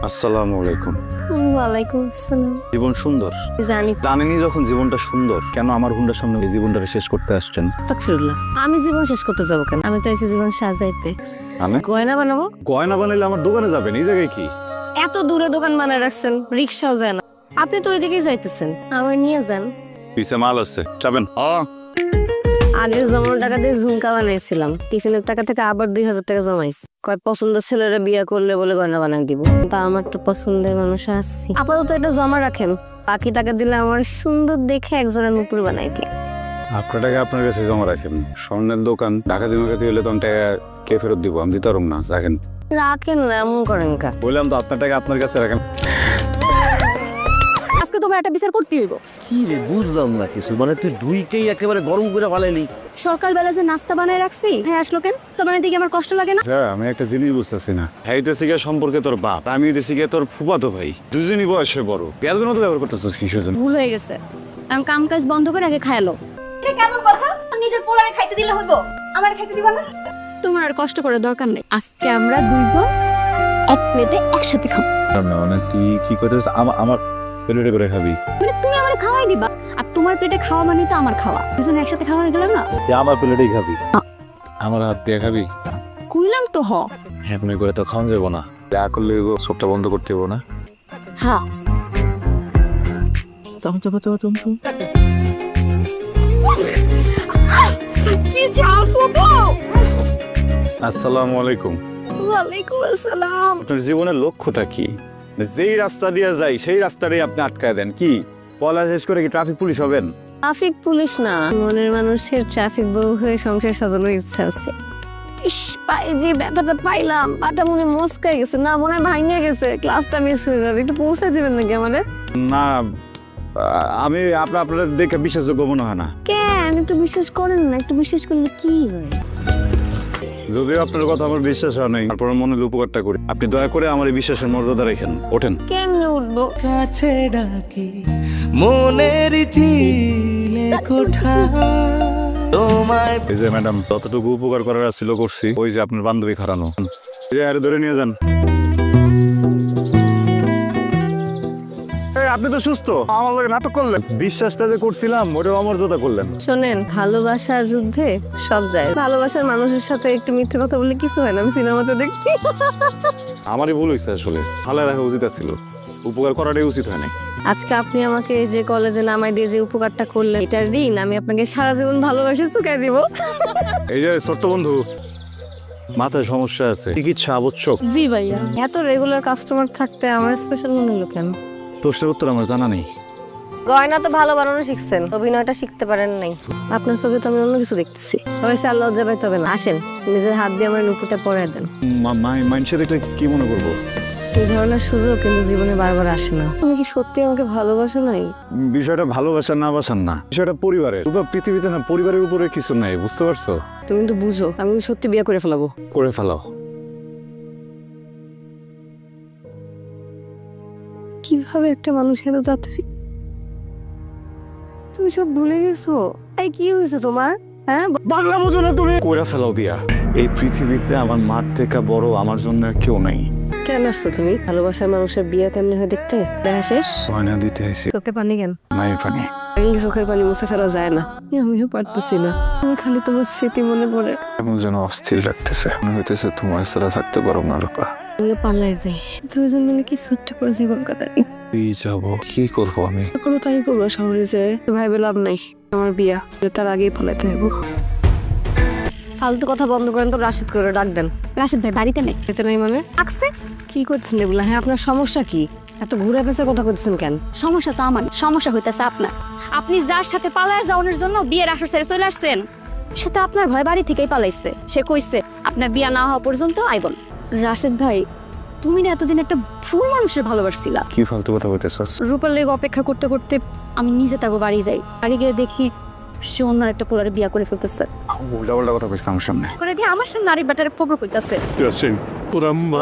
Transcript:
আসসালামু আলাইকুম। ওয়ালাইকুম আসসালাম। জীবন সুন্দর, জানি। জানেনই যখন জীবনটা সুন্দর, কেন আমার হুন্ডার সামনে এই জীবনটা শেষ করতে আসছেন? আস্তাগফিরুল্লাহ। আমি জীবন শেষ করতে যাবো কেন? আমি তো আইছি জীবন সাজাইতে। আমি গয়না বানাবো। গয়না বানাইলে আমার দোকানে যাবেন, এই জায়গায় কি? এত দূরে দোকান বানায় রাখছেন, রিক্সাও যায় না। আপনি তো ওইদিকেই যাইতেছেন, আমার নিয়ে যান। পিছে মাল আছে, যাবেন? আগের জমানো টাকা দিয়ে ঝুমকা বানাইছিলাম, টিফিনের টাকা থেকে আবার 2000 টাকা জমাইছি। কয় পছন্দের ছেলেরা বিয়ে করলে বলে গয়না বানাই দিব। তা আমার তো পছন্দের মানুষ আসছি, আপাতত এটা জমা রাখেন। বাকি টাকা দিলে আমার সুন্দর দেখে একজনের নুপুর বানাই দিই। আপনার টাকা আপনার কাছে জমা রাখেন। স্বর্ণের দোকান ঢাকা দিমাকাতি হলে তখন টাকা কে ফেরত দিব? আমি দিতে পারব না, রাখেন। রাখেন না, এমন করেন কা? বললাম তো আপনার টাকা আপনার কাছে রাখেন। আজকে তোমার একটা বিচার করতে হইব। কি রে বুঝলাম না কিছু, মানে তুই দুইকেই একেবারে গরম করে ফালাইলি। সকালবেলা যে নাস্তা বানায় রাখছি, হ্যাঁ আসলো কেন? তোমার দিকে আমার কষ্ট লাগে না? হ্যাঁ, আমি একটা জিনিস বুঝতেছি না। হ্যাইতেছি গিয়ে সম্পর্কে তোর বাপ, আমি হইতেছি গিয়ে তোর ফুফাতো ভাই, দুজনই বয়সে বড়। পেঁয়াজের মতো ব্যবহার করতেছিস কিসের জন্য? ভুল হয়ে গেছে, আমি কাম কাজ বন্ধ করে আগে খায়ালো। এটা কেমন কথা? নিজের পোলারে খাইতে দিলে হইব, আমার খাইতে দিবা না? তোমার আর কষ্ট করার দরকার নেই। আজকে আমরা দুইজন এক প্লেটে একসাথে খাবো। না মানে তুই কি করতেছিস? আমার পেলেটে করে খাবি? মানে তুমি আমার খাওয়াই দিবা, আর তোমার পেটে খাওয়া মানে তো আমার খাওয়া। দুজন একসাথে খাওয়া হয়ে গেলাম না? তুই আমার প্লেটেই খাবি, আমার হাত দিয়ে খাবি? কইলাম তো হ। এমনি করে তো খাওয়া যাবো না, যা করলে সবটা বন্ধ করতে হবো না। হ্যাঁ, কি চাও ফুপু? আসসালামু আলাইকুম। ওয়ালাইকুম আসসালাম। আপনার জীবনের লক্ষ্যটা কি? যেই রাস্তা দিয়ে যাই সেই রাস্তাটাই আপনি আটকায় দেন। কি পড়া শেষ করে কি ট্রাফিক পুলিশ হবেন? ট্রাফিক পুলিশ না, মনের মানুষের ট্রাফিক বউ হয়ে সংসার সাজানোর ইচ্ছা আছে। ইস, পায়ে যে ব্যথাটা পাইলাম, পাটা মনে মস্কাই গেছে, না মনে হয় ভাঙে গেছে। ক্লাসটা মিস হয়ে যাবে, একটু পৌঁছে দিবেন নাকি আমারে? না, আমি আপনার দেখে বিশ্বাসযোগ্য মনে হয় না। কেন একটু বিশ্বাস করেন না? একটু বিশ্বাস করলে কি হয়? যদিও আপনার কথা আমার বিশ্বাস হয় নাই, তারপর মনে হলো উপকারটা করি। আপনি দয়া করে আমার এই বিশ্বাসের মর্যাদা রেখেন, ওঠেন। কেমনে উঠবো? কাছে ডাকি মনের চিলে কোঠা তোমায়। এই যে ম্যাডাম, যতটুকু উপকার করার ছিল করছি। ওই যে আপনার বান্ধবী খারানো, এই যে আরে ধরে নিয়ে যান। আপনি তো সুস্থ, আমার লগে নাটক করলেন। বিশ্বাসটা যে করছিলাম ওটা অমর্যাদা করলেন। শোনেন, ভালোবাসার যুদ্ধে সব যায়। ভালোবাসার মানুষের সাথে একটু মিথ্যে কথা বললে কিছু হয় না। আমি সিনেমাতে দেখি। আমারই ভুল হয়েছে, আসলে ভালো রাখা উচিত ছিল, উপকার করাটাই উচিত হয় নাই। আজকে আপনি আমাকে এই যে কলেজে নামাই দিয়ে যে উপকারটা করলেন, এটার ঋণ আমি আপনাকে সারা জীবন ভালোবাসা চুকাই দিব। এই যে ছোট্ট বন্ধু, মাথায় সমস্যা আছে, চিকিৎসা আবশ্যক। জি ভাইয়া। এত রেগুলার কাস্টমার থাকতে আমার স্পেশাল মনে হলো কেন? প্রশ্নের উত্তর আমার জানা নেই। গয়না তো ভালো বানানো শিখছেন, অভিনয়টা শিখতে পারেন নাই। আপনার চোখে তো আমি অন্য কিছু দেখতেছি। হয়েছে, আল্লাহ লজ্জা পাইতে হবে না। আসেন, নিজের হাত দিয়ে আমার নুপুরটা পরে দেন। মাইন্ডসে দেখলে কি মনে করবো? এই ধরনের সুযোগ কিন্তু জীবনে বারবার আসে না। তুমি কি সত্যি আমাকে ভালোবাসো নাই? বিষয়টা ভালোবাসার না বাসার না, বিষয়টা পরিবারের। পুরো পৃথিবীতে না পরিবারের উপরে কিছু নাই, বুঝতে পারছো? তুমি কিন্তু বুঝো, আমি কিন্তু সত্যি বিয়ে করে ফেলাবো। করে ফেলাও। কিভাবে একটা মানুষ এত যাত্রী? তুমি সব ভুলে গেছো? এই কি হয়েছে তোমার? হ্যাঁ, বাংলা বোঝো না তুমি? করে ফেলাও বিয়া। এই পৃথিবীতে আমার মার থেকে বড় আমার জন্য আর কেউ নাই। কেন আসছো তুমি? ভালোবাসার মানুষের বিয়ে কেমনে হয় দেখতে? দেখা শেষ। ময়না দিতে হয়েছে, চোখে পানি কেন? নাই পানি। এই চোখের পানি মুছে ফেলা যায় না। আমিও পারতেছি না, আমি খালি তোমার স্মৃতি মনে পড়ে। এমন যেন অস্থির লাগতেছে, মনে হইতেছে তোমার ছাড়া থাকতে পারো না রূপা। আমি পাল্লাই যাই, দুজন মিলে কি ছোট্ট করে জীবন কাটাই। যাবো, কি করবো আমি? করো তাই করবো, শহরে যে ভাইবে লাভ নাই। আমার বিয়া, তার আগেই পালাইতে হইব। ফালতু কথা বন্ধ করেন তো, রাশিদ করে ডাক দেন। রাশিদ ভাই বাড়িতে নেই। বেঁচে নাই মানে? আসছে। কি করছেন এগুলা? হ্যাঁ, আপনার সমস্যা কি? এত ঘুরে পেঁচে কথা করছেন কেন? সমস্যা তো আমার, সমস্যা হইতেছে আপনার। আপনি যার সাথে পালার যাওয়ানোর জন্য বিয়ের আসর ছেড়ে চলে আসছেন, সে তো আপনার ভয় বাড়ি থেকেই পালাইছে। সে কইছে আপনার বিয়া না হওয়া পর্যন্ত আইবন। রাশেদ ভাই, তুমি না এতদিন একটা ফুল মানুষের ভালোবাসছিলা। কি ফালতু কথা বলতেছস? রূপার লেগে অপেক্ষা করতে করতে আমি নিজে তাকে বাড়ি যাই। বাড়ি গিয়ে দেখি সে অন্য একটা পোলারে বিয়া করে ফেলতেছে। উল্টা পাল্টা কথা কইছ আমার সামনে। করে দিয়ে আমার সামনে আরেক ব্যাটারে প্রপোজ করতেছে। তোর আম্মা